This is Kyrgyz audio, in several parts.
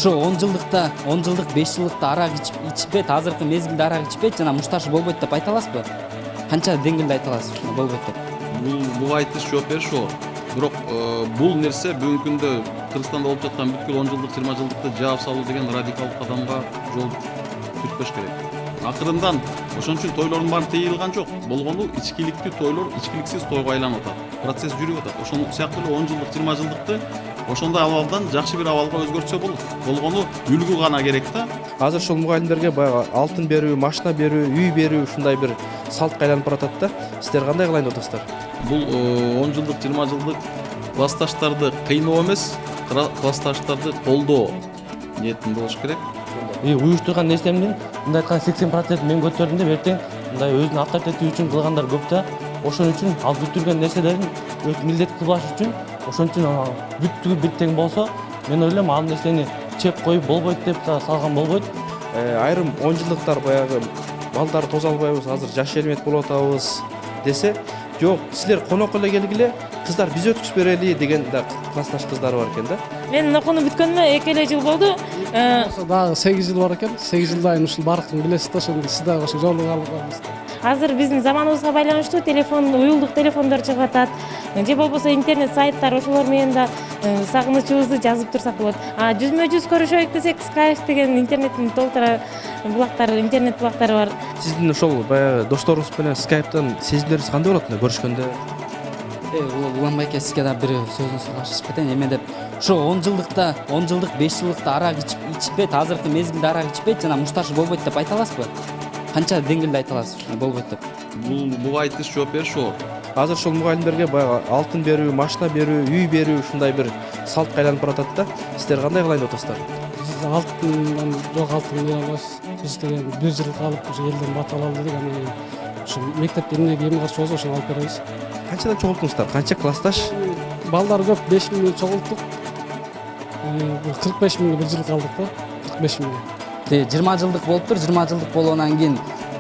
Ошо 10 жылдык 5 жылдыкта арак ичпейт, азыркы мезгилде арак ичпейт жана мушташы болбойт деп айта аласызбы? Канча деңгээлде айта аласыз болбойт деп? Бул айтыш жооп бериш оор. Бирок бул нерсе бүгүнкү күндө Кыргызстанда болуп жаткан бүткүл 10 жылдык 20 жылдыкты жаап салуу деген радикалдык кадамга жол түртпөш керек. Акырындан ошон үчүн тойлордун баары тыйылган жок. Болгону ичкиликтүү тойлор ичкиликсиз тойго айланып атат. Процесс жүрүп атат. Ошол сыяктуу эле 10 жылдык 20 жылдыкты ошондой абалдан жакшы бир абалга өзгөртсө болот. Болгону үлгү гана керек да. Азыр ушул мугалимдерге баягы алтын берүү, машина берүү, үй берүү ушундай бир салтка айланып баратат да. Сиздер кандай кылайын деп атасыздар? Бул 10 жылдык 20 жылдык классташтарды кыйноо эмес, классташтарды колдоо ниетинде болуш керек. Уюштурган нерсемдин мындай айтканда 80% мен көтөрдүм деп эртең мындай өзүнүн авторитети үчүн кылгандар көп да. Ошон үчүн ал көтөргөн нерселерин өз милдет кылбаш үчүн ошон үчүн бүттүгү бир тең болсо, мен ойлойм ал нерсени чеп коюп болбойт деп салган болбойт. Айрым 10 жылдыктар баягы балдарды тоза албайбыз, азыр жаш элемет болуп атабыз десе, жок, силер конок эле келгиле, кыздар биз өткүзүп берели деген да классташ кыздар бар экен да. Мен окууну бүткөнүмө 2 жыл болду. Дагы 8 жыл бар экен. 8 жылдан ушул бардыгын билесиз да, ошондо сиз дагы ошо жолдо калганбыз. Азыр биздин заманыбызга байланыштуу телефон, уюлдук телефондор чыгып атат. Же болбосо интернет сайттар, ошолор менен да сагынычыбызды жазып турсак болот. Жүзмө-жүз көрүшөйүк десек, Skype деген интернеттин толтура булактары, интернет булактары бар. Сиздин ошол баягы досторуңуз менен Skype'тан сезимдериңиз кандай болот көрүшкөндө? Уланбай эке, сизге да бир сөзүңүзгө кошулуп кетейин. Эмеде ошо 10 жылдык 5 жылдыкта арак ичпейт, азыркы мезгилде арак ичпейт жана мушташы болбойт деп айта аласызбы? Канча деңгээлде айта аласыз болбойт деп? Бул айтыш жооп бериш оор. Азыр ушул мугалимдерге баягы алтын берүү, машина берүү, үй берүү ушундай бир салтка айланып баратат да. Сиздер кандай кылайын деп атасыздар? Биз алтындан жок алтын бере албайбыз. Биз деген 1 жыл калып ошо элден бат алалы дедик, анан ошо мектепте эмне кийим каршы болсо ошону алып беребиз. Канчадан чогултуңуздар? Канча классташ? Балдар көп, 5 миңге чогулттук. 45 миңге 1 жыл калдык да. 45 миңге. 20 жылдык болуптур, 20 жылдык болгондон кийин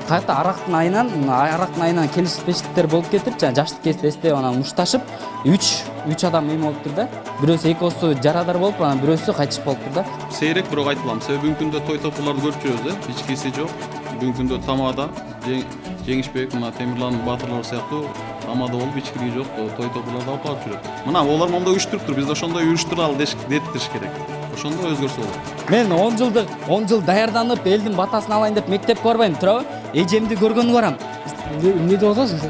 кайта арактын айынан келишпештиктер болуп кетип, жаштык кезде эстеп анан мушташып, 3 адам эме болуптур да. Бирөөсү экөөсү жарадар болуп, анан бирөөсү кайтышып болуптур да. Сейрек бирок айтылам. Себеби бүгүнкү күндө той топурларды көрүп жүрөбүз, ичкиси жок. Бүгүнкү күндө тамада Жеңишбек, мына Темирлан баатырлар сыяктуу тамада болуп, ичкилиги жок той топурларды алып барып жүрөт. Мына олар мондой уюштуруптур, биз ошондой уюштуралы деттириш керек. Ошондо өзгөрсө болот. Мен 10 жыл даярданып, элдин батасын алайын деп мектепке барбайм, туурабы? Эжемди көргөнгө барам. Эмне деп атасыз?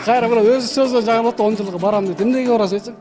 Кайра бирөө өзү сөзгө жагылып 10 жылга барам деп эмнеге барасыз айтсаң?